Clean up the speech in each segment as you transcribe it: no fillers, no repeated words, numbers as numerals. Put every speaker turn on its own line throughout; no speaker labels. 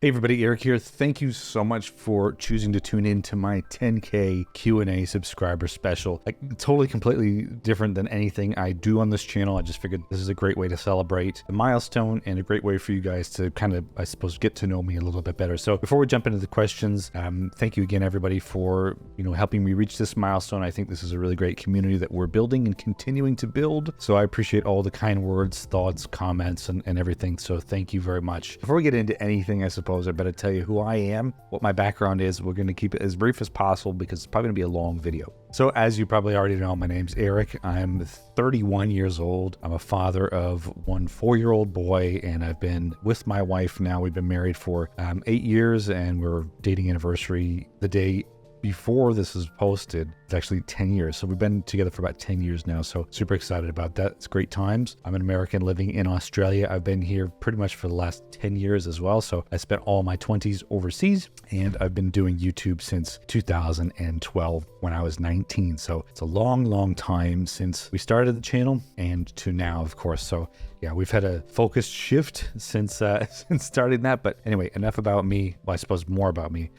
Hey everybody, Eric here. Thank you so much for choosing to tune in to my 10K Q&A subscriber special. Totally completely different than anything I do on this channel. I just figured this is a great way to celebrate the milestone and a great way for you guys to kind of, I suppose, get to know me a little bit better. So before we jump into the questions, thank you again everybody for, helping me reach this milestone. I think this is a really great community that we're building and continuing to build. So I appreciate all the kind words, thoughts, comments, and everything. So thank you very much. Before we get into anything, I suppose I better tell you who I am, what my background is. We're going to keep it as brief as possible because it's probably going to be a long video. So as you probably already know, my name's Eric. I'm 31 years old. I'm a father of one 4-year-old boy, and I've been with my wife now. We've been married for 8 years, and we're dating anniversary the day before this is posted. It's actually 10 years. So we've been together for about 10 years now. So super excited about that. It's great times. I'm an American living in Australia. I've been here pretty much for the last 10 years as well. So I spent all my 20s overseas, and I've been doing YouTube since 2012 when I was 19. So it's a long, long time since we started the channel and to now, of course. So yeah, we've had a focused shift since since starting that. But anyway, enough about me. Well, I suppose more about me.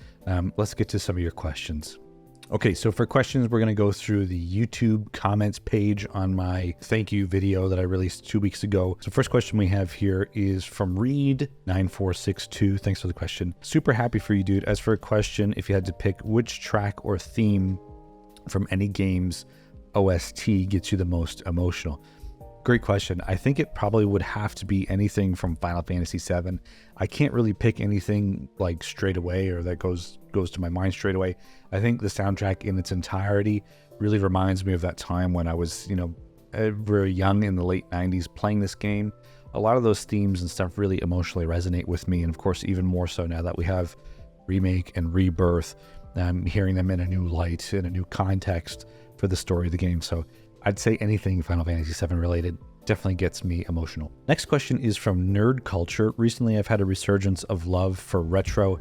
Let's get to some of your questions. Okay, so for questions, we're going to go through the YouTube comments page on my thank you video that I released 2 weeks ago. So first question we have here is from Reed9462. Thanks for the question. Super happy for you, dude. As for a question, if you had to pick which track or theme from any game's OST gets you the most emotional? Great question. I think it probably would have to be anything from Final Fantasy VII. I can't really pick anything like straight away or that goes to my mind straight away. I think the soundtrack in its entirety really reminds me of that time when I was, very young in the late 90s playing this game. A lot of those themes and stuff really emotionally resonate with me. And of course, even more so now that we have Remake and Rebirth, hearing them in a new light, in a new context for the story of the game. So I'd say anything Final Fantasy VII related definitely gets me emotional. Next question is from Nerd Culture. Recently, I've had a resurgence of love for retro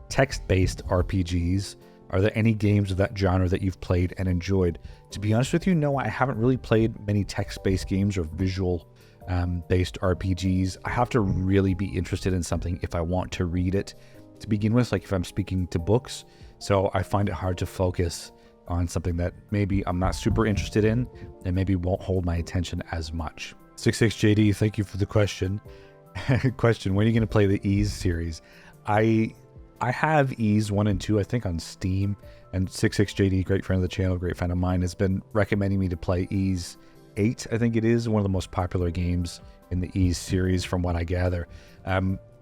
text-based RPGs. Are there any games of that genre that you've played and enjoyed? To be honest with you, no, I haven't really played many text-based games or visual-based RPGs. I have to really be interested in something if I want to read it to begin with, like if I'm speaking to books. So I find it hard to focus on something that maybe I'm not super interested in and maybe won't hold my attention as much. 66JD, thank you for the question. Question, when are you going to play the Ys series? I have Ys 1 and 2, I think, on Steam, and 66JD, great friend of the channel, great friend of mine, has been recommending me to play Ys 8, I think it is, one of the most popular games in the Ys series from what I gather.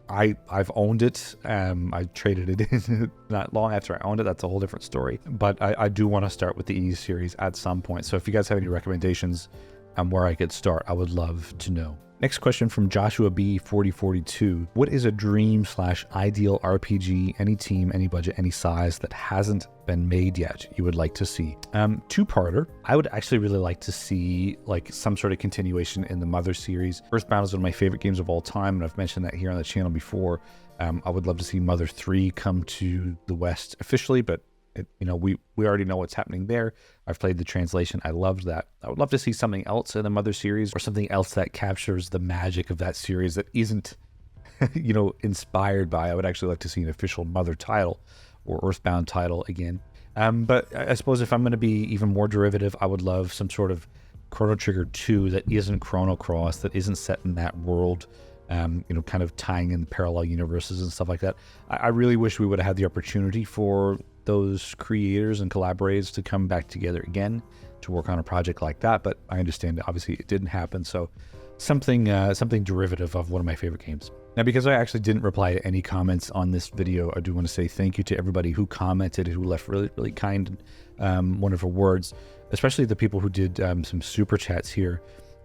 I've owned it. I traded it in not long after I owned it. That's a whole different story. But I do want to start with the Ys series at some point. So if you guys have any recommendations on where I could start, I would love to know. Next question from Joshua B4042. What is a dream/ideal RPG, any team, any budget, any size that hasn't been made yet you would like to see? Two-parter. I would actually really like to see like some sort of continuation in the Mother series. Earthbound is one of my favorite games of all time, and I've mentioned that here on the channel before. I would love to see Mother 3 come to the West officially, but we already know what's happening there. I've played the translation. I loved that. I would love to see something else in the Mother series or something else that captures the magic of that series that isn't, inspired by. I would actually like to see an official Mother title or Earthbound title again. But I suppose if I'm going to be even more derivative, I would love some sort of Chrono Trigger 2 that isn't Chrono Cross, that isn't set in that world, kind of tying in parallel universes and stuff like that. I really wish we would have had the opportunity for those creators and collaborators to come back together again to work on a project like that, but I understand obviously it didn't happen. So something derivative of one of my favorite games. Now, because I actually didn't reply to any comments on this video, I do want to say thank you to everybody who commented, who left really, really kind and wonderful words, especially the people who did some super chats here.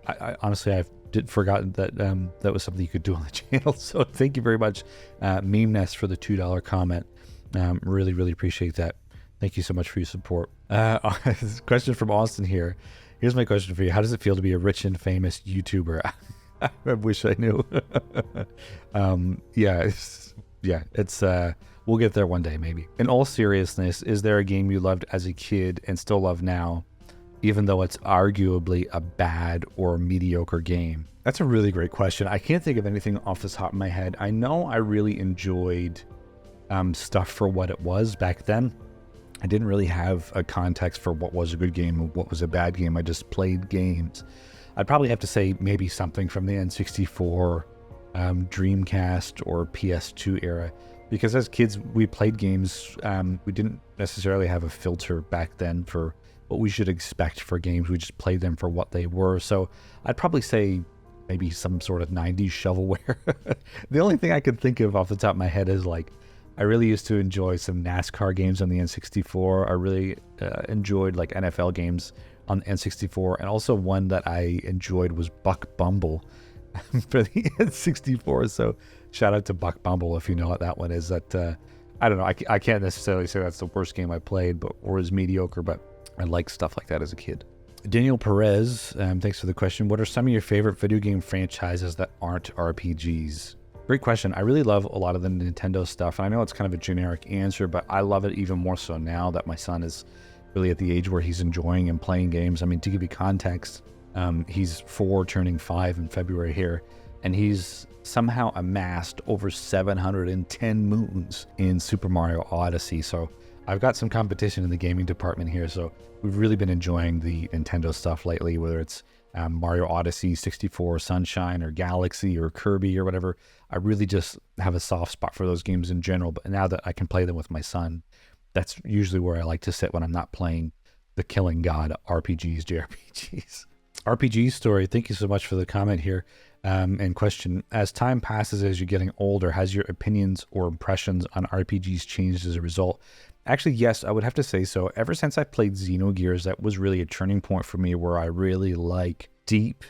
I honestly, I've forgotten that that was something you could do on the channel. So thank you very much, Meme Nest, for the $2 comment. Really, really appreciate that. Thank you so much for your support. Question from Austin here. Here's my question for you. How does it feel to be a rich and famous YouTuber? I wish I knew. It's we'll get there one day, maybe. In all seriousness, is there a game you loved as a kid and still love now, even though it's arguably a bad or mediocre game? That's a really great question. I can't think of anything off the top of my head. I know I really enjoyed stuff for what it was back then. I didn't really have a context for what was a good game and what was a bad game. I just played games. I'd probably have to say maybe something from the N64, Dreamcast, or PS2 era. Because as kids, we played games. We didn't necessarily have a filter back then for what we should expect for games. We just played them for what they were. So I'd probably say maybe some sort of 90s shovelware. The only thing I could think of off the top of my head is like, I really used to enjoy some NASCAR games on the N64. I really enjoyed like NFL games on the N64. And also one that I enjoyed was Buck Bumble for the N64. So shout out to Buck Bumble if you know what that one is. That I don't know. I can't necessarily say that's the worst game I played, or is mediocre, but I liked stuff like that as a kid. Daniel Perez, thanks for the question. What are some of your favorite video game franchises that aren't RPGs? Great question. I really love a lot of the Nintendo stuff. And I know it's kind of a generic answer, but I love it even more so now that my son is really at the age where he's enjoying and playing games. I mean, to give you context, he's 4 turning 5 in February here, and he's somehow amassed over 710 moons in Super Mario Odyssey. So I've got some competition in the gaming department here. So we've really been enjoying the Nintendo stuff lately, whether it's Mario Odyssey, 64, Sunshine, or Galaxy, or Kirby, or whatever. I really just have a soft spot for those games in general. But now that I can play them with my son, that's usually where I like to sit when I'm not playing the killing god RPGs, JRPGs. RPG Story, thank you so much for the comment here and question. As time passes, as you're getting older, has your opinions or impressions on RPGs changed as a result? Actually, yes, I would have to say so. Ever since I played Xenogears, that was really a turning point for me where I really like deep,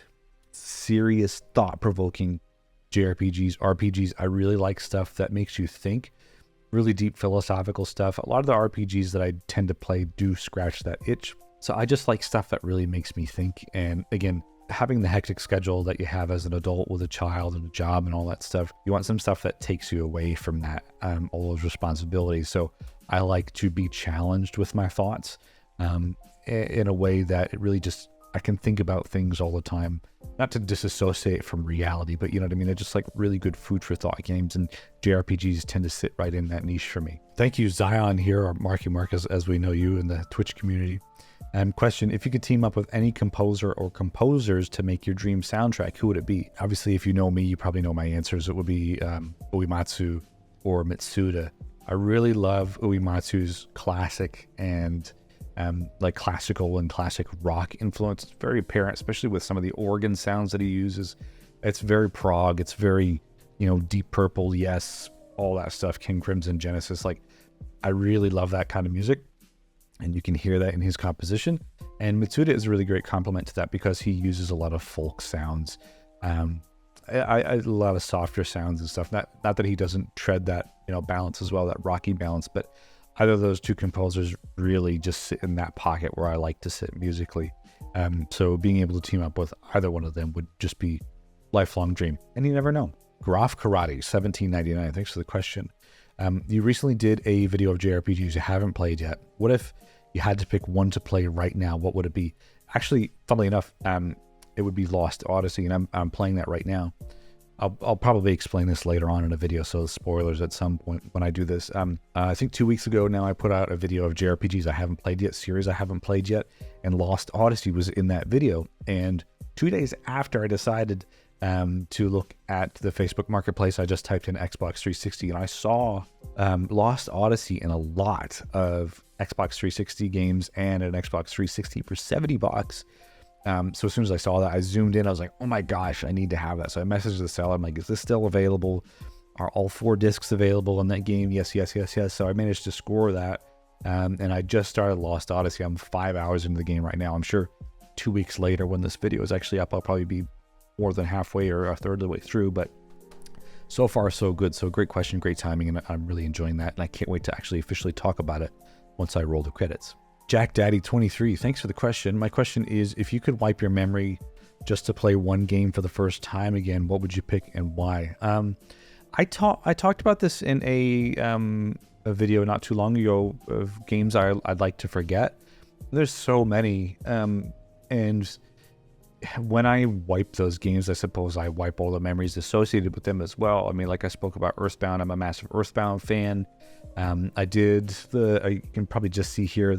serious, thought-provoking JRPGs, RPGs. I really like stuff that makes you think, really deep philosophical stuff. A lot of the RPGs that I tend to play do scratch that itch. So I just like stuff that really makes me think. And again, having the hectic schedule that you have as an adult with a child and a job and all that stuff, you want some stuff that takes you away from that, all those responsibilities. So I like to be challenged with my thoughts in a way that it really just, I can think about things all the time, not to disassociate from reality, but you know what I mean? They're just like really good food for thought games, and JRPGs tend to sit right in that niche for me. Thank you, Zion here, or Marky Mark, as we know you in the Twitch community. Question, if you could team up with any composer or composers to make your dream soundtrack, who would it be? Obviously, if you know me, you probably know my answers. It would be Uematsu or Mitsuda. I really love Uematsu's classic and like classical and classic rock influence. It's very apparent, especially with some of the organ sounds that he uses. It's very prog. It's very, Deep Purple, yes, all that stuff, King Crimson, Genesis. Like, I really love that kind of music. And you can hear that in his composition. And Mitsuda is a really great complement to that because he uses a lot of folk sounds, a lot of softer sounds and stuff. Not that he doesn't tread that balance as well, that rocky balance, but either of those two composers really just sit in that pocket where I like to sit musically. So being able to team up with either one of them would just be lifelong dream. And you never know. Graph Karate, 1799. Thanks for the question. You recently did a video of JRPGs you haven't played yet. What if you had to pick one to play right now? What would it be? Actually, funnily enough, it would be Lost Odyssey, and I'm playing that right now. I'll probably explain this later on in a video, so spoilers at some point when I do this. I think 2 weeks ago now I put out a video of JRPGs I haven't played yet, series I haven't played yet, and Lost Odyssey was in that video. And 2 days after I decided to look at the Facebook Marketplace, I just typed in Xbox 360 and I saw Lost Odyssey in a lot of Xbox 360 games and an Xbox 360 for $70. So as soon as I saw that, I zoomed in. I was like, oh my gosh, I need to have that. So I messaged the seller. I'm like, is this still available? Are all 4 discs available in that game? Yes. So I managed to score that. And I just started Lost Odyssey. I'm 5 hours into the game right now. I'm sure 2 weeks later when this video is actually up, I'll probably be more than halfway or a third of the way through. But so far, so good. So great question, great timing. And I'm really enjoying that. And I can't wait to actually officially talk about it once I roll the credits. Jack Daddy 23, thanks for the question. My question is, if you could wipe your memory just to play one game for the first time again, what would you pick and why? I talked about this in a video not too long ago of games I'd like to forget. There's so many, and when I wipe those games, I suppose I wipe all the memories associated with them as well. I mean, like I spoke about Earthbound, I'm a massive Earthbound fan. I can probably just see here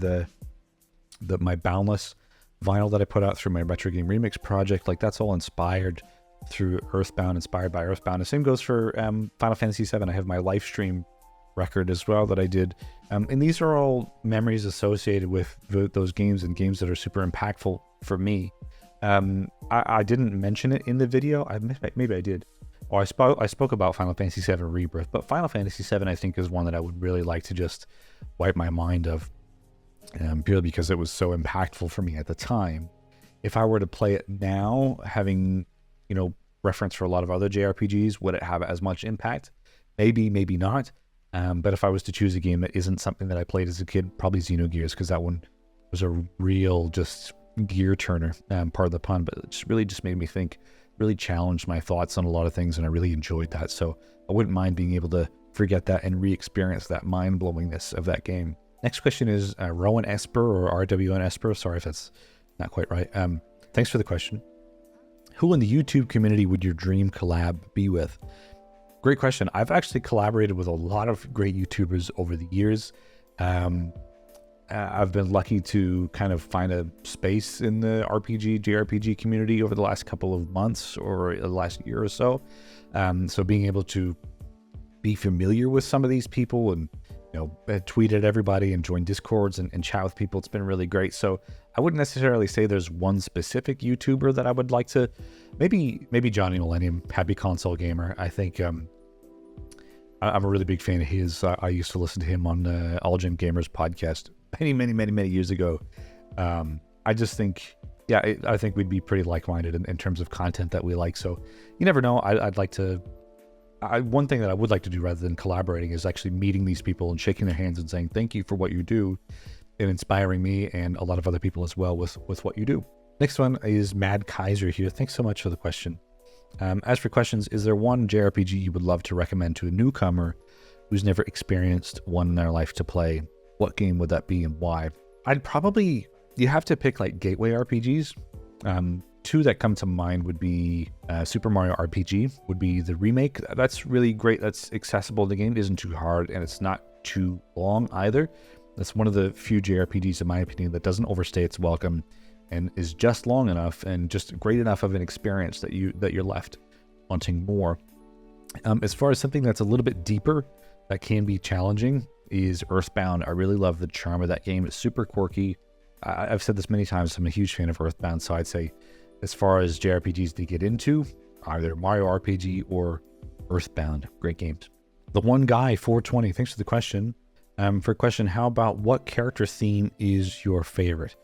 my Boundless vinyl that I put out through my Retro Game Remix project. Like, that's all inspired through Earthbound, inspired by Earthbound. The same goes for Final Fantasy VII. I have my Lifestream record as well that I did. And these are all memories associated with those games, and games that are super impactful for me. I didn't mention it in the video. Maybe I did. Or I spoke about Final Fantasy VII Rebirth, but Final Fantasy VII I think is one that I would really like to just wipe my mind of, purely because it was so impactful for me at the time. If I were to play it now, having, reference for a lot of other JRPGs, would it have as much impact? Maybe, maybe not. But if I was to choose a game that isn't something that I played as a kid, probably Xenogears, because that one was a real just gear turner, part of the pun, but it just really just made me think, really challenged my thoughts on a lot of things, and I really enjoyed that. So I wouldn't mind being able to forget that and re-experience that mind-blowingness of that game. Next question is Rowan Esper, or RWN Esper. Sorry if that's not quite right. Thanks for the question. Who in the YouTube community would your dream collab be with? Great question. I've actually collaborated with a lot of great YouTubers over the years. I've been lucky to kind of find a space in the JRPG community over the last couple of months or the last year or so. So being able to be familiar with some of these people and, tweet at everybody and join Discords and chat with people, it's been really great. So I wouldn't necessarily say there's one specific YouTuber that I would like to, maybe Johnny Millennium, Happy Console Gamer. I think I'm a really big fan of his. I used to listen to him on All Gen Gamers podcast many years ago. I just think, I think we'd be pretty like-minded in terms of content that we like. So you never know. I'd like to, one thing that I would like to do rather than collaborating is actually meeting these people and shaking their hands and saying thank you for what you do, and inspiring me and a lot of other people as well with what you do. Next one is Mad Kaiser here. Thanks so much for the question. As for questions, is there one JRPG you would love to recommend to a newcomer who's never experienced one in their life to play? What game would that be and why? You have to pick like gateway RPGs. Two that come to mind would be Super Mario RPG, would be the remake. That's really great. That's accessible. The game isn't too hard and it's not too long either. That's one of the few JRPGs, in my opinion, that doesn't overstay its welcome and is just long enough and just great enough of an experience that you're left wanting more. As far as something that's a little bit deeper that can be challenging is Earthbound. I really love the charm of that game. It's super quirky. I've said this many times, I'm a huge fan of Earthbound, so I'd say as far as JRPGs to get into, either Mario RPG or Earthbound, great games. The One Guy 420, thanks for the question. For a question, how about what character theme is your favorite?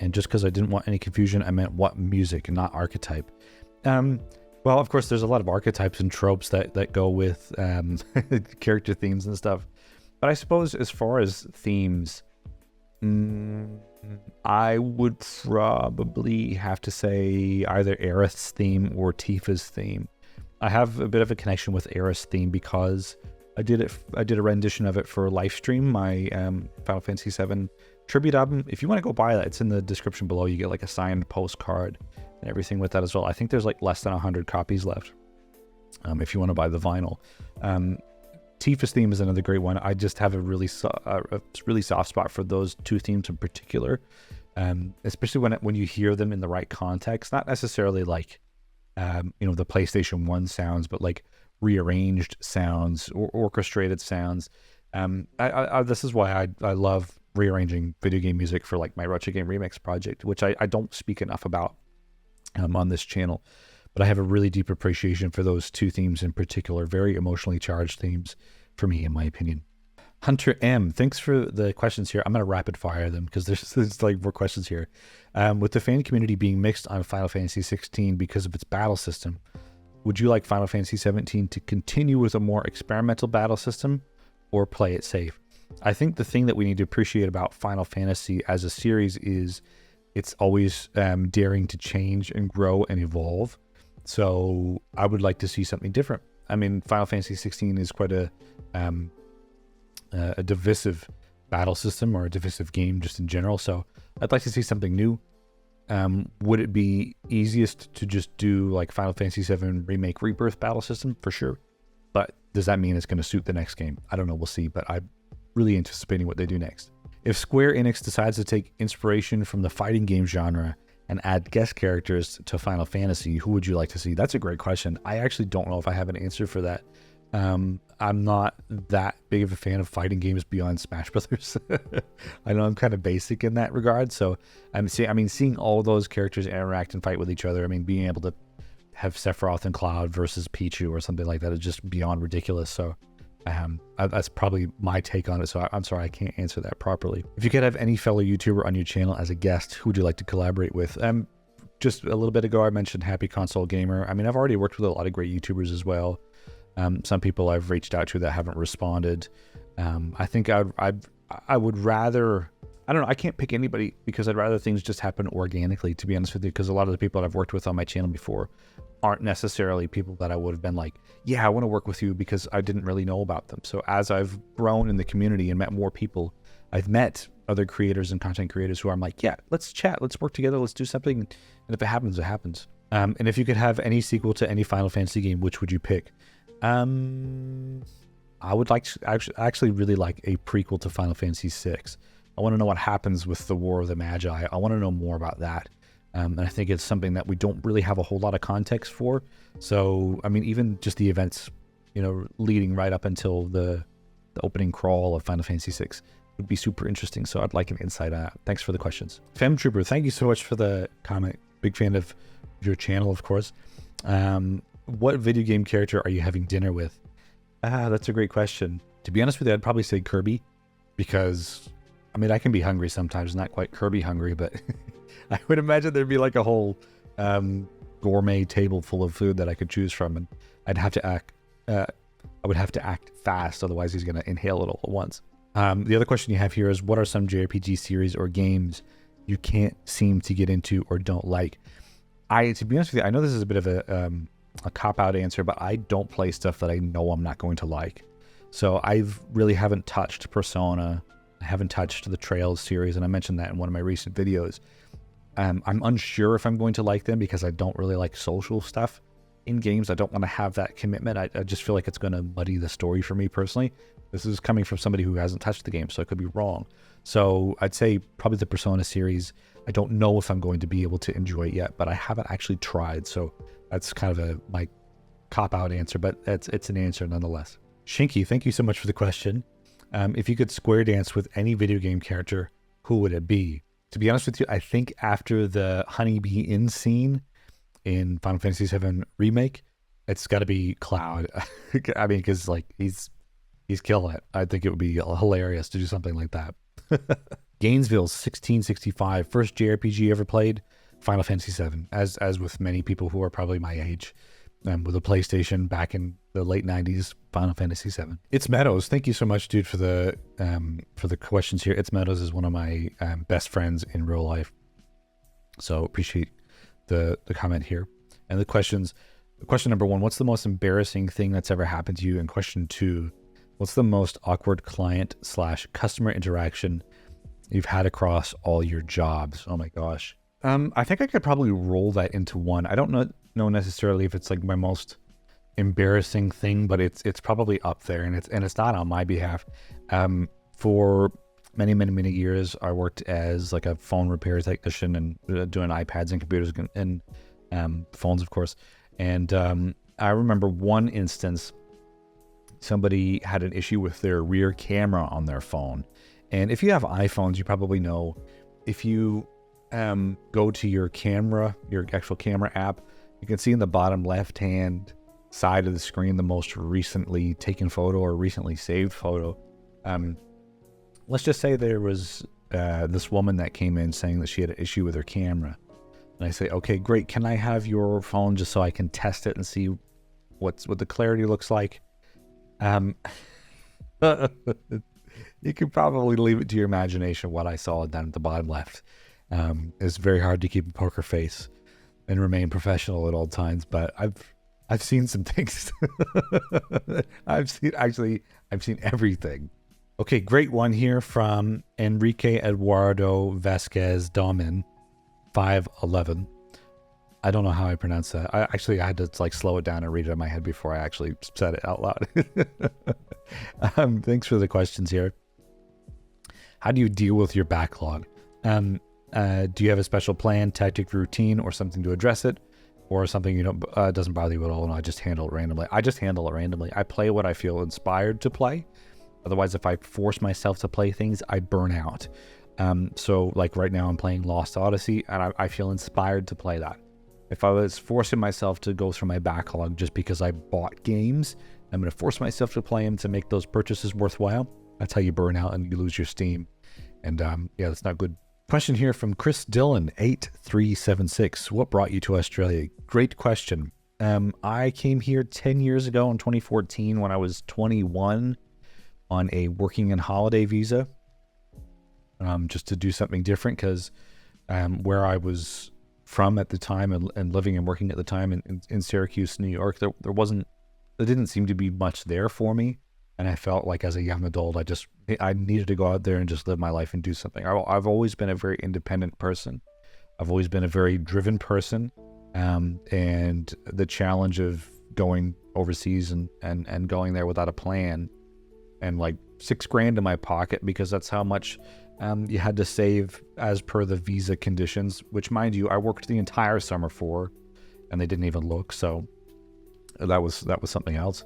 And just because I didn't want any confusion, I meant what music, not archetype. Well, of course, there's a lot of archetypes and tropes that go with character themes and stuff. But I suppose as far as themes, I would probably have to say either Aerith's theme or Tifa's theme. I have a bit of a connection with Aerith's theme because I did a rendition of it for Lifestream, my Final Fantasy VII tribute album. If you want to go buy that, it's in the description below. You get like a signed postcard and everything with that as well. I think there's like less than 100 copies left if you want to buy the vinyl. Tifa's theme is another great one. I just have a really soft spot for those two themes in particular, especially when you hear them in the right context. Not necessarily like the PlayStation 1 sounds, but like rearranged sounds or orchestrated sounds. This is why I love rearranging video game music for like my Retro Game Remix project, which I don't speak enough about on this channel. But I have a really deep appreciation for those two themes in particular, very emotionally charged themes for me, in my opinion. Hunter M, thanks for the questions here. I'm going to rapid fire them because there's like more questions here. With the fan community being mixed on Final Fantasy 16 because of its battle system, would you like Final Fantasy 17 to continue with a more experimental battle system or play it safe? I think the thing that we need to appreciate about Final Fantasy as a series is it's always daring to change and grow and evolve. So I would like to see something different. I mean, Final Fantasy 16 is quite a divisive battle system or a divisive game just in general. So I'd like to see something new. Would it be easiest to just do like Final Fantasy VII Remake Rebirth battle system? For sure. But does that mean it's going to suit the next game? I don't know. We'll see. But I'm really anticipating what they do next. If Square Enix decides to take inspiration from the fighting game genre and add guest characters to Final Fantasy, who would you like to see? That's a great question. I actually don't know if I have an answer for that. I'm not that big of a fan of fighting games beyond Smash Brothers. I know I'm kind of basic in that regard. So seeing all those characters interact and fight with each other. I mean, being able to have Sephiroth and Cloud versus Pichu or something like that is just beyond ridiculous. So that's probably my take on it. So I'm sorry, I can't answer that properly. If you could have any fellow YouTuber on your channel as a guest, who would you like to collaborate with? Just a little bit ago, I mentioned Happy Console Gamer. I mean, I've already worked with a lot of great YouTubers as well. Some people I've reached out to that haven't responded. I think I would rather, I don't know, I can't pick anybody because I'd rather things just happen organically, to be honest with you, because a lot of the people that I've worked with on my channel before aren't necessarily people that I would have been like, yeah, I want to work with you, because I didn't really know about them. So as I've grown in the community and met more people, I've met other creators and content creators who I'm like, yeah, let's chat, let's work together, let's do something. And if it happens, it happens. And if you could have any sequel to any Final Fantasy game, which would you pick? I would like to actually really like a prequel to Final Fantasy VI. I want to know what happens with the War of the Magi. I want to know more about that. And I think it's something that we don't really have a whole lot of context for. So, I mean, even just the events, leading right up until the opening crawl of Final Fantasy VI would be super interesting. So I'd like an insight on that. Thanks for the questions. Fem Trooper, thank you so much for the comment. Big fan of your channel, of course. What video game character are you having dinner with? That's a great question. To be honest with you, I'd probably say Kirby, because, I mean, I can be hungry sometimes, not quite Kirby hungry, but I would imagine there'd be like a whole gourmet table full of food that I could choose from, and I'd have to act. I would have to act fast, otherwise he's going to inhale it all at once. The other question you have here is, what are some JRPG series or games you can't seem to get into or don't like? To be honest with you, I know this is a bit of a cop-out answer, but I don't play stuff that I know I'm not going to like. So really haven't touched Persona, I haven't touched the Trails series, and I mentioned that in one of my recent videos. I'm unsure if I'm going to like them because I don't really like social stuff in games. I don't want to have that commitment. I just feel like it's going to muddy the story for me personally. This is coming from somebody who hasn't touched the game, so it could be wrong. So I'd say probably the Persona series. I don't know if I'm going to be able to enjoy it yet, but I haven't actually tried, so that's kind of my cop-out answer, but it's an answer nonetheless. Shinky, thank you so much for the question. If you could square dance with any video game character, who would it be? To be honest with you, I think after the Honeybee Inn scene in Final Fantasy VII Remake, it's got to be Cloud. I mean, because like he's killing it. I think it would be hilarious to do something like that. Gainesville 1665, first JRPG ever played, Final Fantasy VII, as with many people who are probably my age, with a PlayStation back in the late 90s, Final Fantasy VII. It's Meadows. Thank you so much, dude, for the questions here. It's Meadows is one of my best friends in real life, so appreciate the comment here. And the questions. Question number 1, what's the most embarrassing thing that's ever happened to you? And question 2, what's the most awkward client/customer interaction you've had across all your jobs? Oh my gosh. I think I could probably roll that into one. I don't know necessarily if it's like my most embarrassing thing, but it's probably up there, and it's not on my behalf. For many years, I worked as like a phone repair technician and doing iPads and computers and phones, of course. And I remember one instance, somebody had an issue with their rear camera on their phone. And if you have iPhones, you probably know, if you go to your actual camera app, you can see in the bottom left-hand side of the screen the most recently taken photo or recently saved photo. Let's just say there was this woman that came in saying that she had an issue with her camera. And I say, okay, great. Can I have your phone just so I can test it and see what the clarity looks like? You could probably leave it to your imagination what I saw down at the bottom left. It's very hard to keep a poker face and remain professional at all times, but I've seen some things. I've seen everything. Okay, great one here from Enrique Eduardo Vasquez Domin. 511. I don't know how I pronounce that. I had to like slow it down and read it in my head before I actually said it out loud. Thanks for the questions here. How do you deal with your backlog? Do you have a special plan, tactic, routine, or something to address it? Or something doesn't bother you at all and I just handle it randomly? I just handle it randomly. I play what I feel inspired to play. Otherwise, if I force myself to play things, I burn out. So like right now I'm playing Lost Odyssey and I feel inspired to play that. If I was forcing myself to go through my backlog just because I bought games, I'm going to force myself to play them to make those purchases worthwhile. That's how you burn out and you lose your steam. And yeah, that's not good. Question here from Chris Dillon, 8376. What brought you to Australia? Great question. I came here 10 years ago in 2014 when I was 21 on a working and holiday visa, just to do something different because where I was from at the time and living and working at the time in Syracuse, New York, there didn't seem to be much there for me. And I felt like as a young adult, I needed to go out there and just live my life and do something. I've always been a very independent person. I've always been a very driven person. And the challenge of going overseas and going there without a plan and like $6,000 in my pocket, because that's how much you had to save as per the visa conditions, which mind you, I worked the entire summer for, and they didn't even look. So that was something else.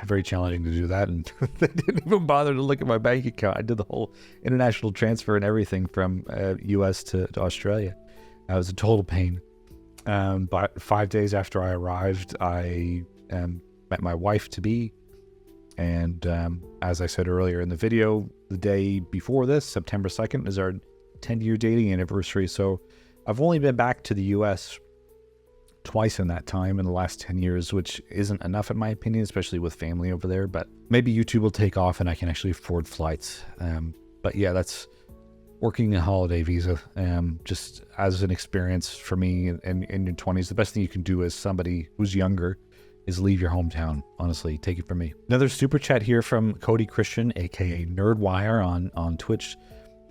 Very challenging to do that, and they didn't even bother to look at my bank account. I did the whole international transfer and everything from US to Australia. It was a total pain. But 5 days after I arrived, I met my wife-to-be, and as I said earlier in the video, the day before this, September 2nd, is our 10-year dating anniversary. So I've only been back to the US twice in that time in the last 10 years, which isn't enough in my opinion, especially with family over there. But maybe YouTube will take off and I can actually afford flights. But yeah, that's working a holiday visa. Just as an experience for me in your 20s, the best thing you can do as somebody who's younger is leave your hometown. Honestly, take it from me. Another super chat here from Cody Christian, aka Nerdwire on Twitch.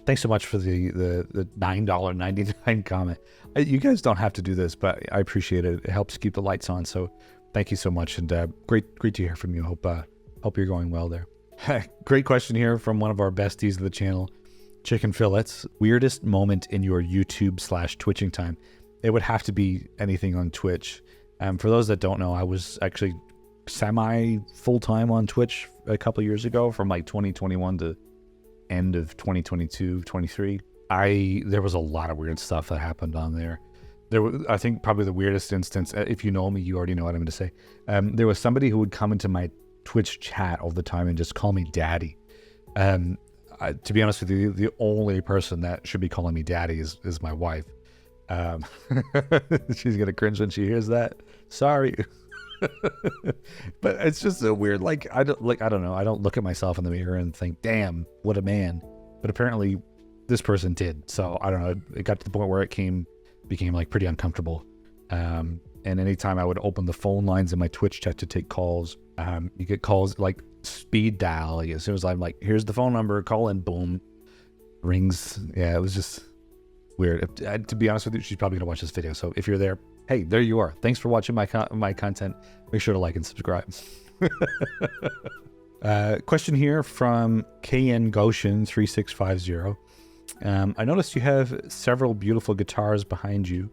Thanks so much for the $9.99 comment. You guys don't have to do this, but I appreciate it. It helps keep the lights on. So thank you so much, and great to hear from you. Hope you're going well there. Great question here from one of our besties of the channel, Chicken Fillets. Weirdest moment in your YouTube/Twitching time? It would have to be anything on Twitch. For those that don't know, I was actually semi full-time on Twitch a couple years ago, from like 2021 to end of 2022, 23. There was a lot of weird stuff that happened on there. I think probably the weirdest instance, if you know me, you already know what I'm going to say. There was somebody who would come into my Twitch chat all the time and just call me daddy. To be honest with you, the only person that should be calling me daddy is my wife. She's going to cringe when she hears that. Sorry. But it's just so weird. I don't know. I don't look at myself in the mirror and think, damn, what a man. But apparently this person did. So I don't know. It got to the point where it became like pretty uncomfortable. And anytime I would open the phone lines in my Twitch chat to take calls, you get calls like speed dial. As soon as I'm like, here's the phone number, call in, boom, rings. Yeah, it was just weird. To be honest with you, she's probably gonna watch this video. So if you're there, hey, there you are. Thanks for watching my content. Make sure to like and subscribe. Question here from KN Goshen 3650. I noticed you have several beautiful guitars behind you.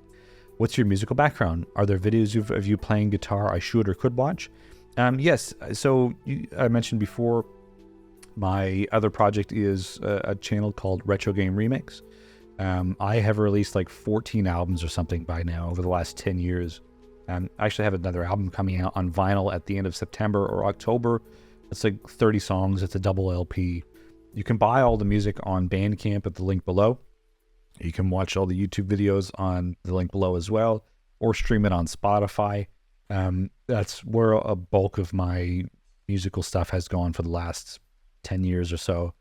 What's your musical background? Are there videos of you playing guitar I should or could watch? Yes. So I mentioned before, my other project is a channel called Retro Game Remix. I have released like 14 albums or something by now over the last 10 years. I actually have another album coming out on vinyl at the end of September or October. It's like 30 songs. It's a double LP. You can buy all the music on Bandcamp at the link below. You can watch all the YouTube videos on the link below as well, or stream it on Spotify. That's where a bulk of my musical stuff has gone for the last 10 years or so.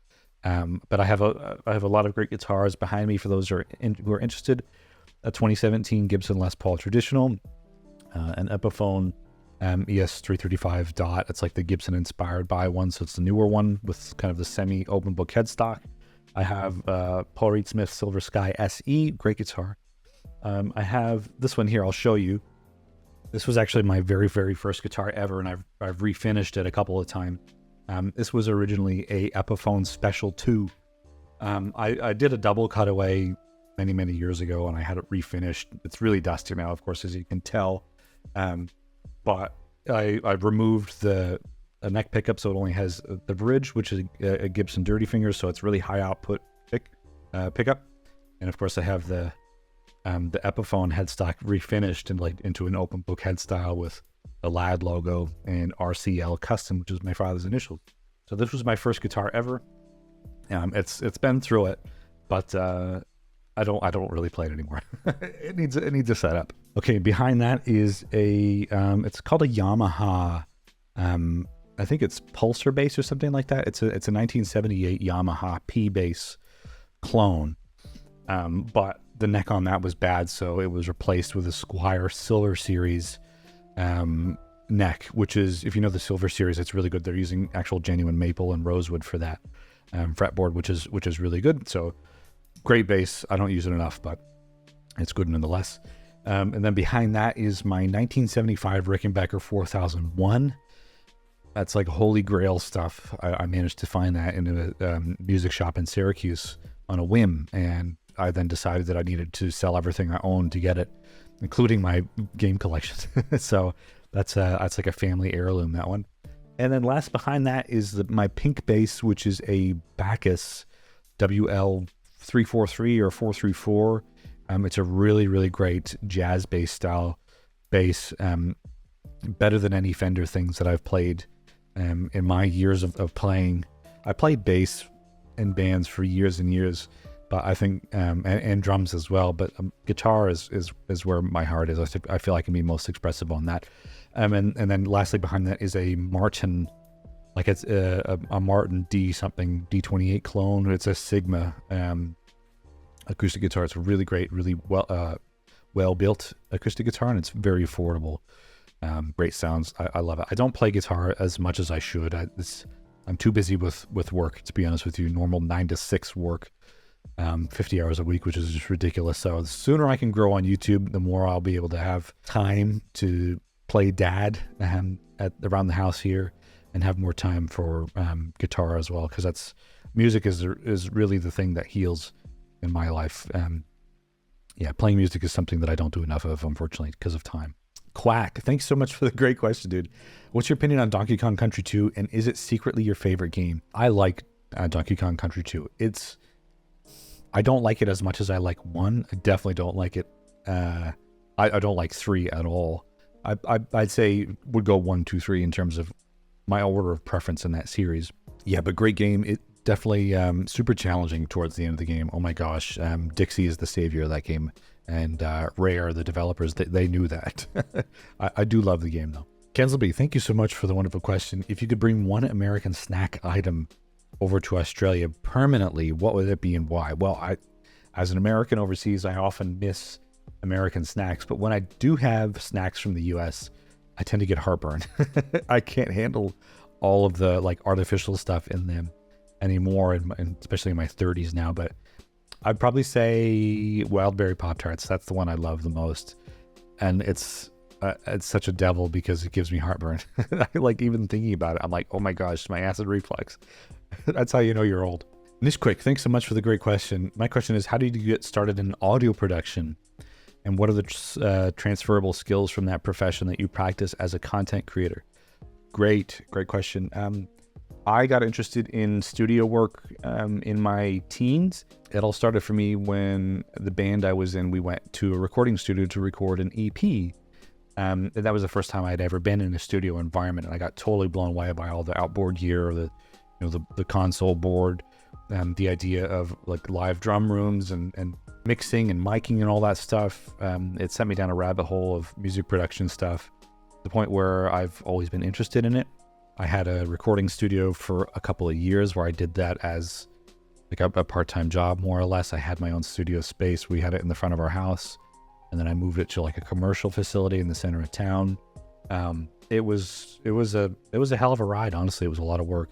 But I have a lot of great guitars behind me for those who are interested. A 2017 Gibson Les Paul Traditional, an Epiphone ES335 Dot. It's like the Gibson inspired by one, so it's the newer one with kind of the semi-open book headstock. I have Paul Reed Smith Silver Sky SE, great guitar. I have this one here. I'll show you. This was actually my very, very first guitar ever, and I've refinished it a couple of times. This was originally a Epiphone Special 2. I did a double cutaway many, many years ago, and I had it refinished. It's really dusty now, of course, as you can tell. But I removed the neck pickup, so it only has the bridge, which is a Gibson Dirty Fingers, so it's really high output pickup. And of course, I have the Epiphone headstock refinished into an open book head style with the LAD logo and RCL Custom, which is my father's initials. So this was my first guitar ever. It's been through it, but I don't really play it anymore. It needs a setup. Okay, behind that is it's called a Yamaha. I think it's Pulsar bass or something like that. It's a 1978 Yamaha P bass clone. But the neck on that was bad, so it was replaced with a Squier Silver Series neck, which is, if you know the Silver Series, it's really good. They're using actual genuine maple and rosewood for that fretboard, which is really good. So great bass. I don't use it enough, but it's good nonetheless. And then behind that is my 1975 Rickenbacker 4001. That's like holy grail stuff. I managed to find that in a music shop in Syracuse on a whim, and I then decided that I needed to sell everything I owned to get it, including my game collection. So that's like a family heirloom, that one. And then last behind that is my pink bass, which is a Bacchus WL343 or 434. It's a really, really great jazz bass style bass. Better than any Fender things that I've played in my years of playing. I played bass in bands for years and years, but I think and drums as well. But guitar is where my heart is. I feel I can be most expressive on that. And then lastly behind that is a Martin, like it's a Martin D28 clone. It's a Sigma acoustic guitar. It's a really great, really well built acoustic guitar, and it's very affordable. Great sounds. I love it. I don't play guitar as much as I should. I'm too busy with work, to be honest with you. Normal 9 to 6 work, 50 hours a week, which is just ridiculous. So the sooner I can grow on YouTube, the more I'll be able to have time to play dad around the house here, and have more time for guitar as well, because music is really the thing that heals in my life. Playing music is something that I don't do enough of, unfortunately, because of time. Quack, thanks so much for the great question, dude. What's your opinion on Donkey Kong Country 2, and is it secretly your favorite game? I like Donkey Kong Country 2. I don't like it as much as I like 1. I definitely don't like it. I don't like 3 at all. I'd say would go 1, 2, 3 in terms of my order of preference in that series. Yeah, but great game. It definitely super challenging towards the end of the game. Oh my gosh, Dixie is the savior of that game. And Rare, the developers, they knew that. I do love the game, though. Kensleby, thank you so much for the wonderful question. If you could bring one American snack item over to Australia permanently, what would it be and why? Well, as an American overseas, I often miss American snacks. But when I do have snacks from the U.S., I tend to get heartburn. I can't handle all of the artificial stuff in them anymore, and especially in my 30s now. But I'd probably say Wildberry Pop-Tarts. That's the one I love the most. And it's such a devil because it gives me heartburn. Even thinking about it, I'm like, oh my gosh, my acid reflux. That's how you know you're old. Nish Quick, thanks so much for the great question. My question is, how did you get started in audio production? And what are the transferable skills from that profession that you practice as a content creator? Great question. I got interested in studio work in my teens. It all started for me when the band I was in, we went to a recording studio to record an EP. And that was the first time I'd ever been in a studio environment, and I got totally blown away by all the outboard gear, the console board, the idea of live drum rooms and mixing and miking and all that stuff. It sent me down a rabbit hole of music production stuff, to the point where I've always been interested in it. I had a recording studio for a couple of years where I did that as a part-time job, more or less. I had my own studio space. We had it in the front of our house, and then I moved it to a commercial facility in the center of town. It was a hell of a ride. Honestly, it was a lot of work.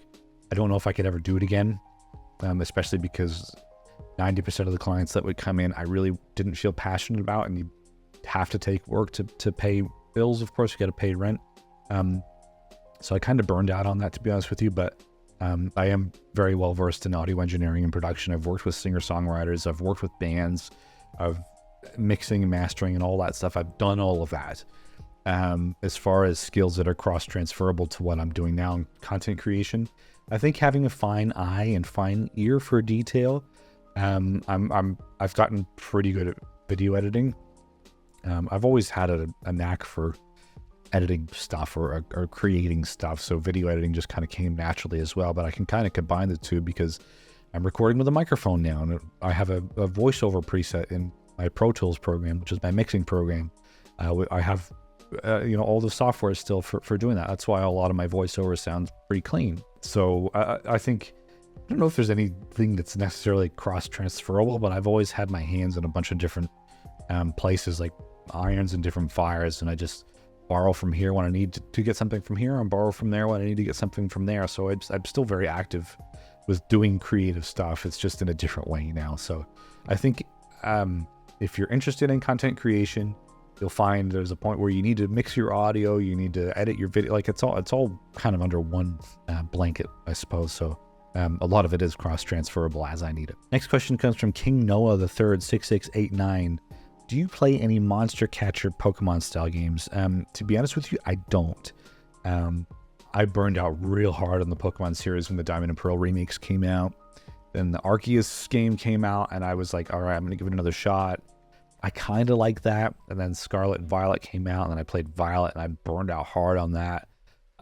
I don't know if I could ever do it again, especially because 90% of the clients that would come in, I really didn't feel passionate about, and you have to take work to pay bills. Of course, you got to pay rent. So I kind of burned out on that, to be honest with you, but I am very well versed in audio engineering and production. I've worked with singer-songwriters, I've worked with bands, I've mixing and mastering and all that stuff. I've done all of that. As far as skills that are cross-transferable to what I'm doing now in content creation, I think having a fine eye and fine ear for detail. I've gotten pretty good at video editing. I've always had a knack for editing stuff or creating stuff, so video editing just kind of came naturally as well. But I can kind of combine the two because I'm recording with a microphone now, and I have a voiceover preset in my Pro Tools program, which is my mixing program. I have all the software still for doing that. That's why a lot of my voiceover sounds pretty clean. So I think, I don't know if there's anything that's necessarily cross-transferable, but I've always had my hands in a bunch of different places, like irons and different fires, and I just borrow from here when I need to get something from here, and borrow from there when I need to get something from there. So I'm still very active with doing creative stuff. It's just in a different way now. So I think if you're interested in content creation, you'll find there's a point where you need to mix your audio, you need to edit your video. Like it's all kind of under one blanket, I suppose. So a lot of it is cross-transferable as I need it. Next question comes from King Noah the Third 6689. Do you play any monster catcher Pokemon style games? To be honest with you, I don't. I burned out real hard on the Pokemon series when the Diamond and Pearl remakes came out. Then the Arceus game came out, and I was like, all right, I'm going to give it another shot. I kind of like that. And then Scarlet and Violet came out, and then I played Violet, and I burned out hard on that.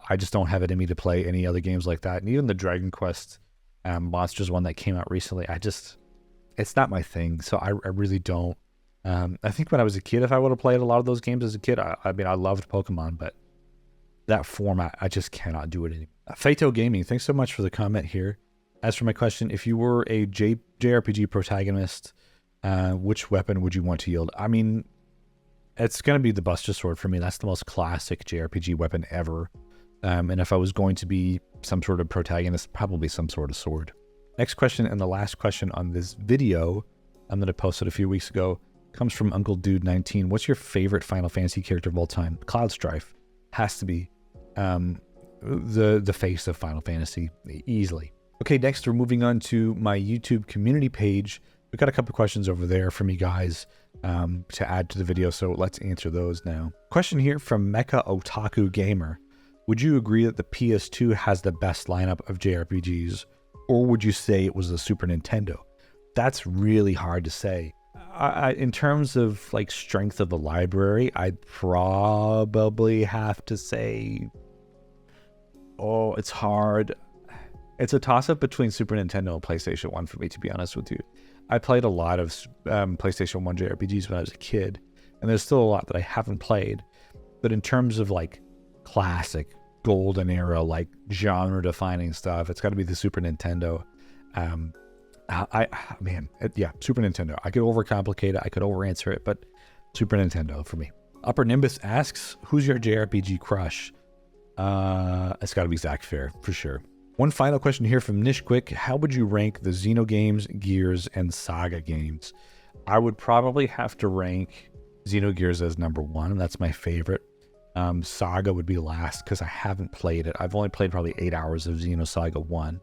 I just don't have it in me to play any other games like that. And even the Dragon Quest Monsters one that came out recently, it's not my thing. So I really don't. I think when I was a kid, if I would have played a lot of those games as a kid, I mean, I loved Pokemon, but that format, I just cannot do it anymore. Fato Gaming, thanks so much for the comment here. As for my question, if you were a JRPG protagonist, which weapon would you want to yield? I mean, it's going to be the Buster Sword for me. That's the most classic JRPG weapon ever. And if I was going to be some sort of protagonist, probably some sort of sword. Next question, and the last question on this video, I'm going to post it a few weeks ago, comes from Uncle Dude 19. What's your favorite Final Fantasy character of all time? Cloud Strife has to be the face of Final Fantasy, easily. Okay, next we're moving on to my YouTube community page. We've got a couple questions over there from you guys to add to the video, so let's answer those now. Question here from Mecha Otaku Gamer. Would you agree that the PS2 has the best lineup of JRPGs, or would you say it was the Super Nintendo? That's really hard to say. In terms of like strength of the library, I'd probably have to say, it's hard. It's a toss-up between Super Nintendo and PlayStation 1 for me, to be honest with you. I played a lot of PlayStation 1 JRPGs when I was a kid, and there's still a lot that I haven't played. But in terms of like classic, golden era, like genre-defining stuff, it's got to be the Super Nintendo. Super Nintendo. I could overcomplicate it, I could over-answer it, but Super Nintendo for me. Upper Nimbus asks, who's your JRPG crush? It's got to be Zack Fair, for sure. One final question here from Nishquick. How would you rank the Xeno games, Gears, and Saga games? I would probably have to rank Xenogears as number one. That's my favorite. Saga would be last because I haven't played it. I've only played probably 8 hours of Xenosaga 1.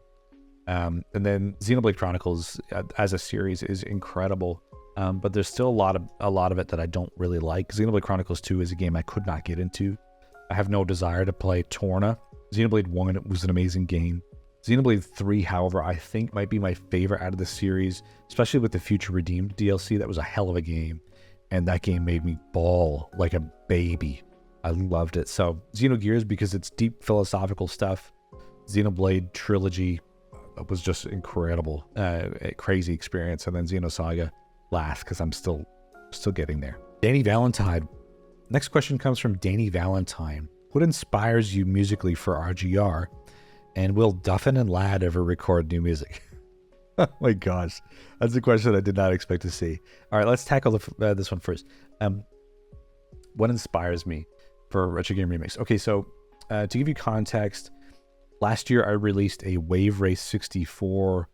And then Xenoblade Chronicles as a series is incredible. But there's still a lot of it that I don't really like. Xenoblade Chronicles 2 is a game I could not get into. I have no desire to play Torna. Xenoblade 1 was an amazing game. Xenoblade 3, however, I think might be my favorite out of the series, especially with the Future Redeemed DLC. That was a hell of a game. And that game made me bawl like a baby. I loved it. So Xenogears, because it's deep philosophical stuff. Xenoblade Trilogy was just incredible. A crazy experience. And then Xenosaga last, because I'm still getting there. Danny Valentine. Next question comes from Danny Valentine. What inspires you musically for RGR? And will Duffin and Ladd ever record new music? Oh my gosh. That's a question I did not expect to see. All right, let's tackle this one first. What inspires me for Retro Game Remix? Okay, so to give you context, last year I released a Wave Race 64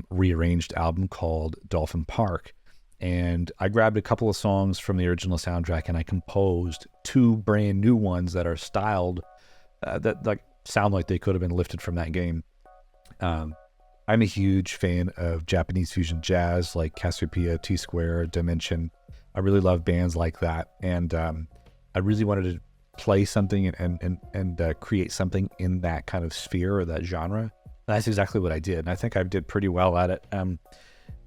rearranged album called Dolphin Park. And I grabbed a couple of songs from the original soundtrack and I composed 2 brand new ones that are styled that like sound like they could have been lifted from that game. I'm a huge fan of Japanese fusion jazz like Cassiopeia, T-Square, Dimension. I really love bands like that, and I really wanted to play something and create something in that kind of sphere or that genre. And that's exactly what I did, and I think I did pretty well at it.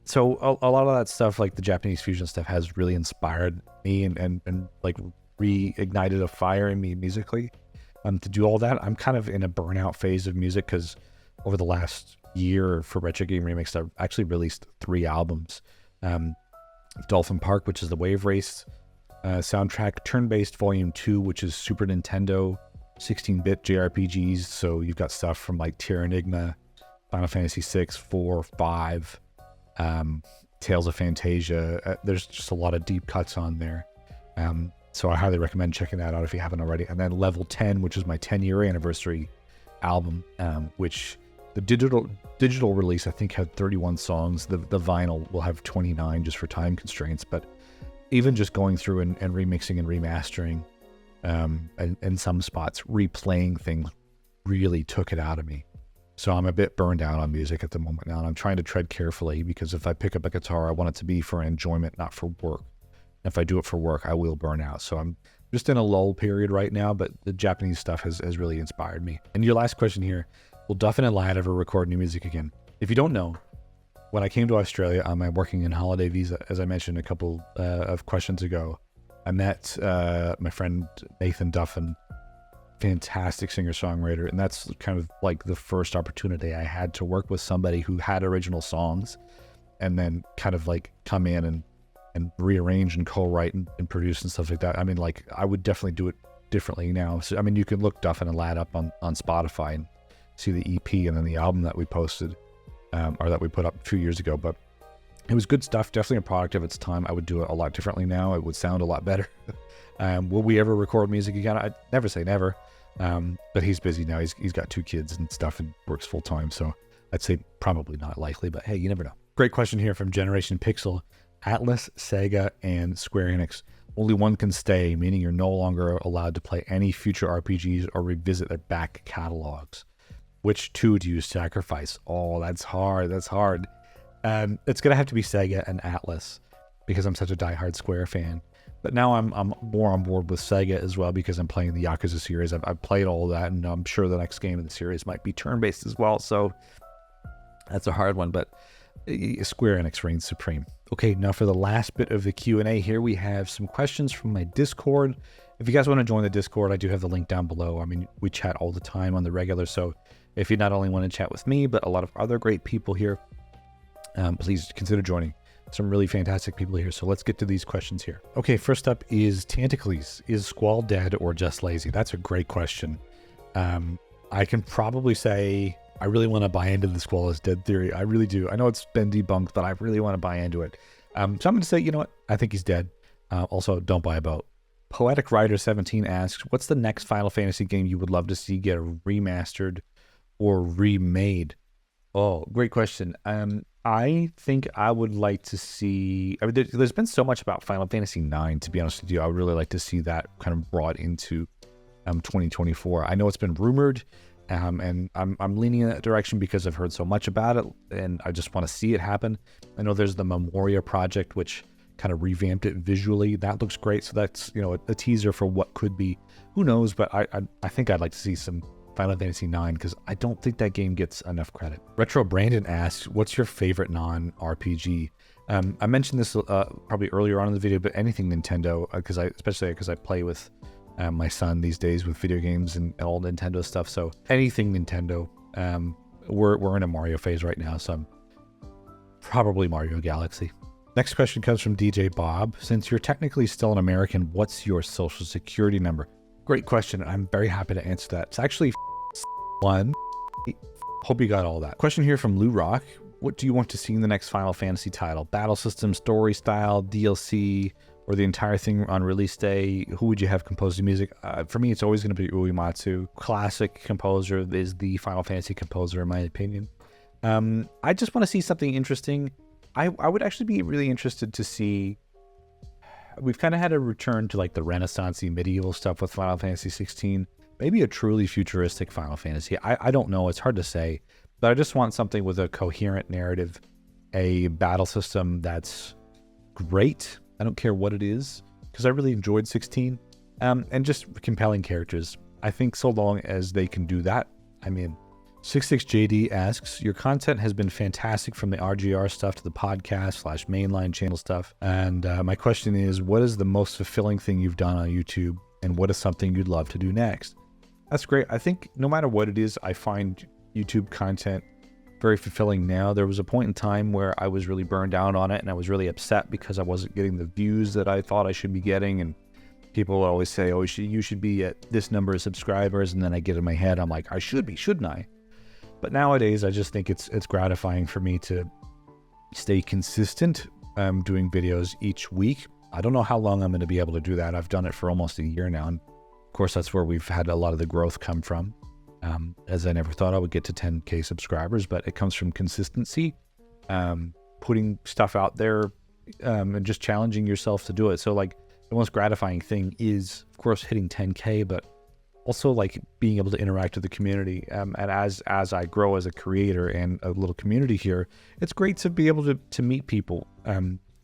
So a lot of that stuff, like the Japanese fusion stuff, has really inspired me and like reignited a fire in me musically. To do all that, I'm kind of in a burnout phase of music because over the last year for Retro Game Remix, I've actually released 3 albums. Dolphin Park, which is the Wave Race soundtrack, Turn-Based Volume 2, which is Super Nintendo 16-bit JRPGs. So you've got stuff from like Terra Enigma, Final Fantasy 6, 4, 5, Tales of Fantasia. There's just a lot of deep cuts on there. So I highly recommend checking that out if you haven't already. And then Level 10, which is my 10-year anniversary album, which the digital release I think had 31 songs. The vinyl will have 29 just for time constraints. But even just going through and remixing and remastering, and in some spots replaying things really took it out of me. So I'm a bit burned out on music at the moment now, and I'm trying to tread carefully because if I pick up a guitar, I want it to be for enjoyment, not for work. If I do it for work, I will burn out. So I'm just in a lull period right now, but the Japanese stuff has really inspired me. And your last question here, will Duffin and Lad ever record new music again? If you don't know, when I came to Australia on my working and holiday visa, as I mentioned a couple of questions ago, I met my friend Nathan Duffin, fantastic singer-songwriter, and that's kind of like the first opportunity I had to work with somebody who had original songs and then kind of like come in and rearrange and co-write and produce and stuff like that. I mean, like, I would definitely do it differently now. So, I mean, you can look Duffin and Lad up on Spotify and see the EP and then the album that we posted, or that we put up a few years ago. But it was good stuff, definitely a product of its time. I would do it a lot differently now. It would sound a lot better. Will we ever record music again? I'd never say never. But he's busy now. He's got 2 kids and stuff and works full time. So I'd say probably not likely, but hey, you never know. Great question here from Generation Pixel. Atlas, Sega, and Square Enix. Only one can stay, meaning you're no longer allowed to play any future RPGs or revisit their back catalogs. Which 2 do you sacrifice? Oh, that's hard. That's hard. It's going to have to be Sega and Atlas because I'm such a diehard Square fan. But now I'm more on board with Sega as well because I'm playing the Yakuza series. I've played all of that, and I'm sure the next game in the series might be turn-based as well. So that's a hard one, but Square Enix reigns supreme. Okay, now for the last bit of the Q&A here, we have some questions from my Discord. If you guys want to join the Discord, I do have the link down below. I mean, we chat all the time on the regular, so if you not only want to chat with me, but a lot of other great people here, please consider joining. Some really fantastic people here, so let's get to these questions here. Okay, first up is Tantacles. Is Squall dead or just lazy? That's a great question. I can probably say I really want to buy into the Squall is dead theory. I really do. I know it's been debunked, but I really want to buy into it. So I'm going to say, you know what? I think he's dead. Also, don't buy a boat. Poetic Rider 17 asks, what's the next Final Fantasy game you would love to see get remastered or remade? Oh, great question. I think I would like to see... I mean, there's been so much about Final Fantasy 9, to be honest with you. I would really like to see that kind of brought into 2024. I know it's been rumored, and I'm leaning in that direction because I've heard so much about it, and I just want to see it happen. I know there's the Memoria project, which kind of revamped it visually. That looks great. So that's, you know, a teaser for what could be. Who knows? But I think I'd like to see some Final Fantasy 9 because I don't think that game gets enough credit. Retro Brandon asks, what's your favorite non-RPG? I mentioned this probably earlier on in the video, but anything Nintendo, especially because I play with my son these days with video games and all Nintendo stuff. So anything Nintendo. We're in a Mario phase right now, so I'm probably Mario Galaxy. Next question comes from DJ Bob. Since you're technically still an American, what's your social security number? Great question. I'm very happy to answer that. It's actually 1. Hope you got all that. Question here from Lou Rock. What do you want to see in the next Final Fantasy title? Battle system, story style, DLC, or the entire thing on release day? Who would you have compose the music? For me, it's always going to be Uematsu. Classic composer is the Final Fantasy composer, in my opinion. I just want to see something interesting. I would actually be really interested to see. We've kind of had a return to like the Renaissance-y medieval stuff with Final Fantasy 16. Maybe a truly futuristic Final Fantasy. I don't know. It's hard to say. But I just want something with a coherent narrative, a battle system that's great. I don't care what it is, because I really enjoyed 16. And just compelling characters. I think so long as they can do that, I'm in. 66JD asks, your content has been fantastic from the RGR stuff to the podcast / mainline channel stuff. And my question is, what is the most fulfilling thing you've done on YouTube? And what is something you'd love to do next? That's great. I think no matter what it is, I find YouTube content very fulfilling now. There was a point in time where I was really burned out on it, and I was really upset because I wasn't getting the views that I thought I should be getting. And people would always say, oh, you should be at this number of subscribers. And then I get in my head, I'm like, I should be, shouldn't I? But nowadays, I just think it's gratifying for me to stay consistent, doing videos each week. I don't know how long I'm going to be able to do that. I've done it for almost a year now. And of course, that's where we've had a lot of the growth come from, as I never thought I would get to 10K subscribers, but it comes from consistency, putting stuff out there, and just challenging yourself to do it. So like the most gratifying thing is, of course, hitting 10K, but also like being able to interact with the community. And as I grow as a creator and a little community here, it's great to be able to meet people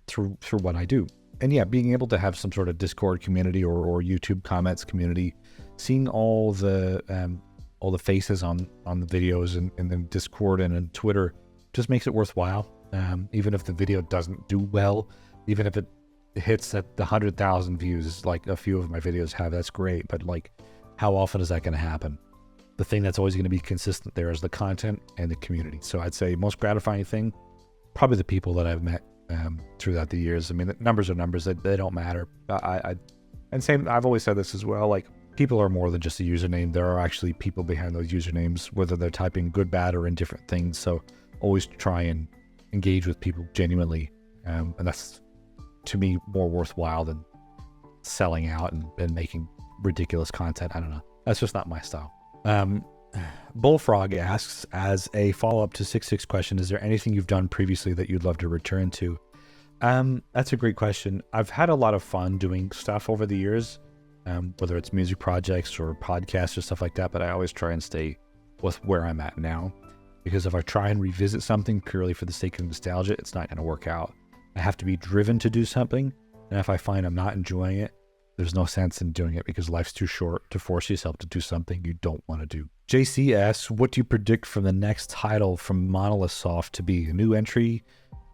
through what I do. And yeah, being able to have some sort of Discord community or YouTube comments community, seeing all the faces on the videos and then Discord and in Twitter just makes it worthwhile. Even if the video doesn't do well, even if it hits at the 100,000 views, like a few of my videos have, that's great. But like, how often is that going to happen? The thing that's always going to be consistent there is the content and the community. So I'd say most gratifying thing, probably the people that I've met throughout the years. I mean, the numbers are numbers. They don't matter. And same, I've always said this as well, like people are more than just a username. There are actually people behind those usernames, whether they're typing good, bad, or indifferent things. So always try and engage with people genuinely. And that's, to me, more worthwhile than selling out and making ridiculous content. I don't know. That's just not my style. Bullfrog asks, as a follow-up to 66 question, is there anything you've done previously that you'd love to return to? That's a great question. I've had a lot of fun doing stuff over the years, whether it's music projects or podcasts or stuff like that, but I always try and stay with where I'm at now, because if I try and revisit something purely for the sake of nostalgia, it's not going to work out. I have to be driven to do something, and if I find I'm not enjoying it, there's no sense in doing it, because life's too short to force yourself to do something you don't want to do. JC asks, what do you predict from the next title from Monolith Soft to be? A new entry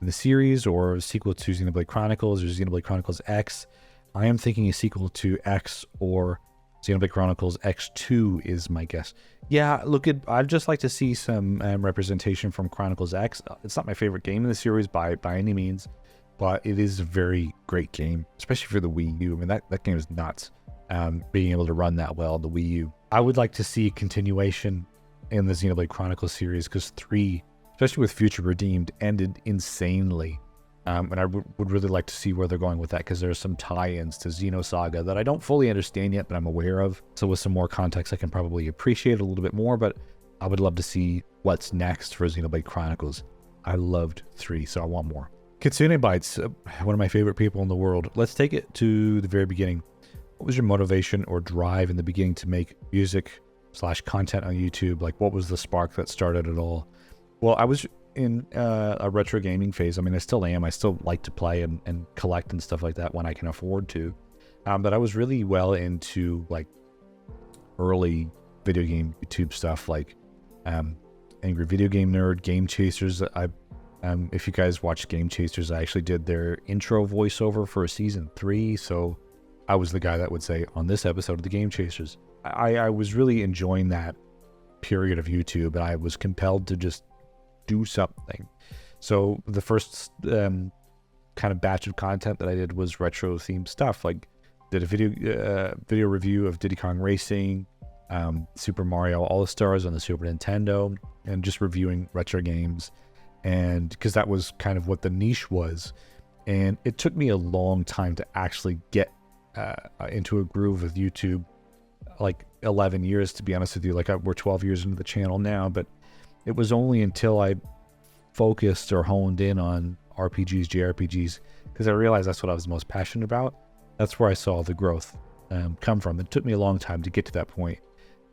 in the series, or a sequel to Xenoblade Chronicles, or Xenoblade Chronicles X? I am thinking a sequel to X, or Xenoblade Chronicles X2 is my guess. Yeah, look, I'd just like to see some representation from Chronicles X. It's not my favorite game in the series by any means, but it is a very great game, especially for the Wii U. I mean, that game is nuts, being able to run that well on the Wii U. I would like to see a continuation in the Xenoblade Chronicles series, because 3, especially with Future Redeemed, ended insanely. And I would really like to see where they're going with that, because there's some tie-ins to Xenosaga that I don't fully understand yet, but I'm aware of. So with some more context, I can probably appreciate it a little bit more, but I would love to see what's next for Xenoblade Chronicles. I loved 3, so I want more. Kitsune Bites, one of my favorite people in the world. Let's take it to the very beginning. What was your motivation or drive in the beginning to make music / content on YouTube? Like, what was the spark that started it all? Well, I was in a retro gaming phase. I mean, I still am. I still like to play and collect and stuff like that when I can afford to. But I was really well into like early video game YouTube stuff, like Angry Video Game Nerd, Game Chasers. If you guys watch Game Chasers, I actually did their intro voiceover for season 3. So I was the guy that would say, on this episode of the Game Chasers. I was really enjoying that period of YouTube, and I was compelled to just do something. So the first kind of batch of content that I did was retro themed stuff. Like, did a video review of Diddy Kong Racing, Super Mario All-Stars on the Super Nintendo, and just reviewing retro games. And because that was kind of what the niche was. And it took me a long time to actually get into a groove with YouTube, like 11 years, to be honest with you. Like, we're 12 years into the channel now, but it was only until I focused or honed in on RPGs, JRPGs, because I realized that's what I was most passionate about. That's where I saw the growth come from. It took me a long time to get to that point.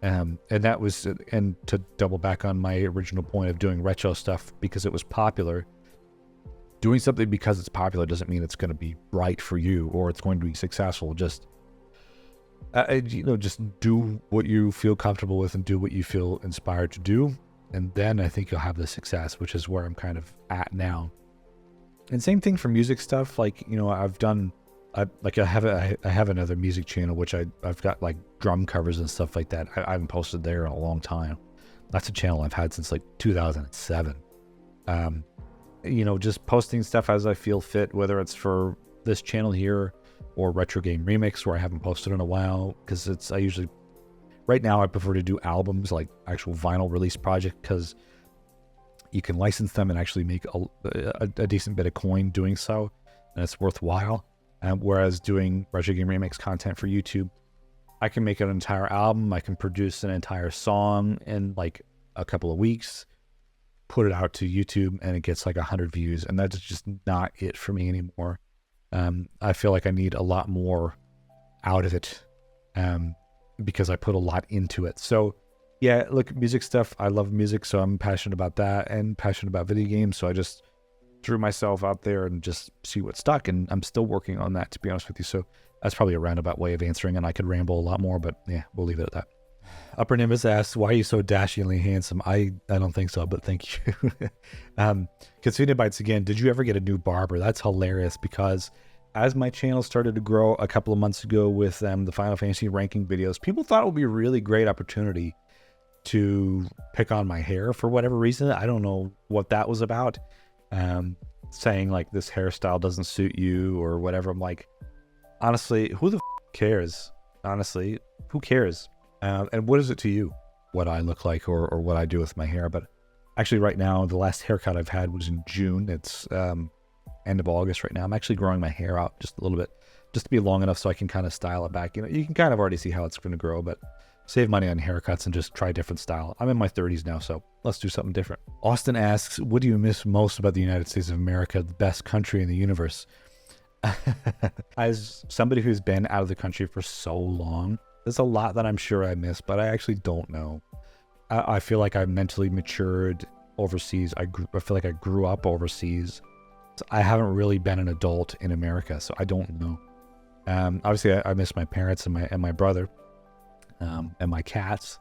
And that was, and to double back on my original point of doing retro stuff because it was popular. Doing something because it's popular doesn't mean it's going to be right for you or it's going to be successful. Just, just do what you feel comfortable with and do what you feel inspired to do. And then I think you'll have the success, which is where I'm kind of at now. And same thing for music stuff. Like, I have another music channel, which I've got like drum covers and stuff like that. I haven't posted there in a long time. That's a channel I've had since like 2007. Just posting stuff as I feel fit, whether it's for this channel here or Retro Game Remix, where I haven't posted in a while, because right now I prefer to do albums, like actual vinyl release project, because you can license them and actually make a decent bit of coin doing so, and it's worthwhile. Whereas doing Retro Game Remix content for YouTube, I can make an entire album, I can produce an entire song in like a couple of weeks, put it out to YouTube, and it gets like 100 views, and that's just not it for me anymore. I feel like I need a lot more out of it because I put a lot into it. So yeah, look, music stuff, I love music, so I'm passionate about that and passionate about video games, so I just threw myself out there and just see what stuck, and I'm still working on that, to be honest with you. So that's probably a roundabout way of answering, and I could ramble a lot more, but yeah, we'll leave it at that. Upper Nimbus asks, why are you so dashingly handsome? I don't think so, but thank you. Katsuna Bites again, did you ever get a new barber? That's hilarious, because as my channel started to grow a couple of months ago with the Final Fantasy ranking videos, people thought it would be a really great opportunity to pick on my hair for whatever reason. I don't know what that was about. Saying like this hairstyle doesn't suit you or whatever. I'm like, honestly, who the cares? Honestly, who cares? And what is it to you, what I look like or what I do with my hair? But actually right now, the last haircut I've had was in June. It's end of August right now. I'm actually growing my hair out just a little bit, just to be long enough so I can kind of style it back. You can kind of already see how it's going to grow, but save money on haircuts and just try a different style. I'm in my 30s now, so let's do something different. Austin asks, what do you miss most about the United States of America, the best country in the universe? As somebody who's been out of the country for so long, there's a lot that I'm sure I miss, but I actually don't know. I feel like I mentally matured overseas. I feel like I grew up overseas. So I haven't really been an adult in America, so I don't know. Obviously, I miss my parents and my brother. And my cats.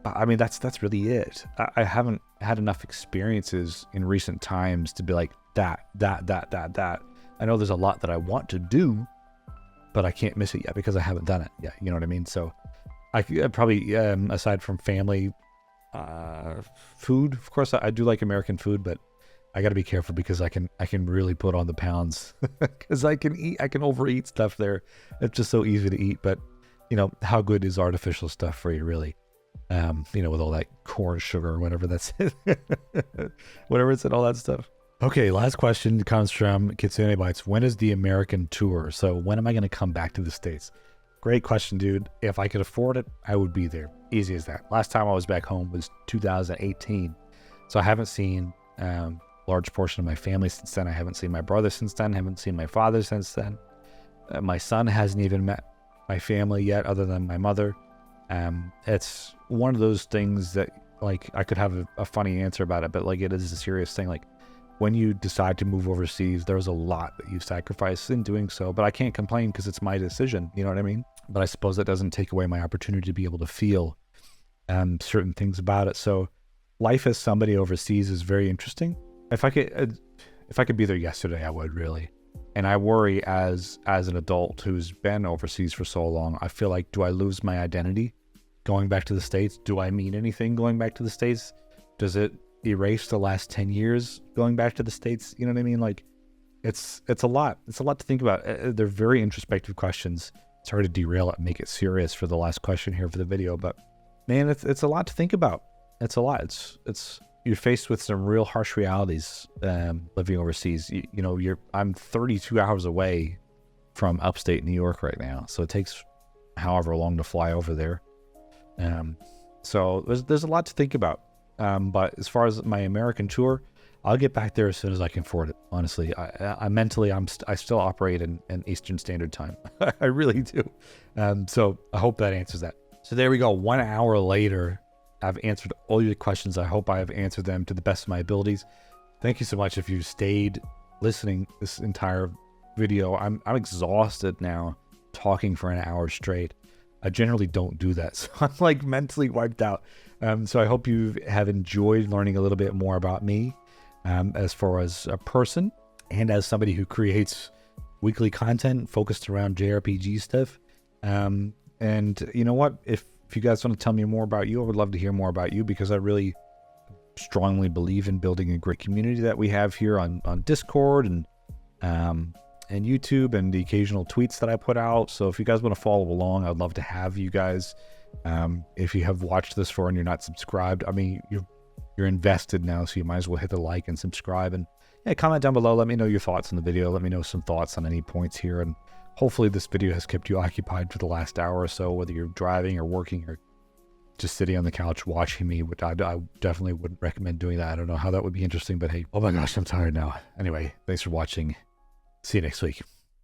I mean, that's really it. I haven't had enough experiences in recent times to be like that. I know there's a lot that I want to do, but I can't miss it yet because I haven't done it yet. You know what I mean? So I probably, aside from family, food, of course, I do like American food, but I got to be careful because I can really put on the pounds because I can overeat stuff there. It's just so easy to eat, but how good is artificial stuff for you, really? With all that corn sugar or whatever that's whatever it's in all that stuff. Okay, last question comes from Kitsune Bites. When is the American tour? So when am I going to come back to the States? Great question, dude. If I could afford it, I would be there. Easy as that. Last time I was back home was 2018. So I haven't seen large portion of my family since then. I haven't seen my brother since then. I haven't seen my father since then. My son hasn't even met my family yet, other than my mother. It's one of those things that, like, I could have a funny answer about it, but like, it is a serious thing. Like, when you decide to move overseas, there's a lot that you sacrifice in doing so, but I can't complain because it's my decision. You know what I mean? But I suppose that doesn't take away my opportunity to be able to feel certain things about it. So life as somebody overseas is very interesting. If I could be there yesterday, I would, really. And I worry as an adult who's been overseas for so long, I feel like, do I lose my identity going back to the States? Do I mean anything going back to the States? Does it erase the last 10 years going back to the States? You know what I mean? Like, it's a lot. It's a lot to think about. They're very introspective questions. Sorry to derail it and make it serious for the last question here for the video, but man, it's a lot to think about. It's a lot. It's you're faced with some real harsh realities living overseas. I'm 32 hours away from upstate New York right now, so it takes however long to fly over there. So there's a lot to think about. But as far as my American tour, I'll get back there as soon as I can afford it. Honestly, I mentally, I still operate in Eastern Standard Time. I really do. So I hope that answers that. So there we go. 1 hour later, I've answered all your questions. I hope I have answered them to the best of my abilities. Thank you so much if you stayed listening this entire video. I'm exhausted now talking for an hour straight. I generally don't do that, so I'm like mentally wiped out. So I hope you have enjoyed learning a little bit more about me as far as a person and as somebody who creates weekly content focused around JRPG stuff. And you know what? If you guys want to tell me more about you, I would love to hear more about you, because I really strongly believe in building a great community that we have here on Discord and YouTube and the occasional tweets that I put out. So if you guys want to follow along, I'd love to have you guys. If you have watched this far and you're not subscribed, I mean, you're invested now, so you might as well hit the like and subscribe, and yeah, comment down below. Let me know your thoughts on the video. Let me know some thoughts on any points here, and hopefully this video has kept you occupied for the last hour or so, whether you're driving or working or just sitting on the couch watching me, which I definitely wouldn't recommend doing that. I don't know how that would be interesting, but hey, oh my gosh, I'm tired now. Anyway, thanks for watching. See you next week.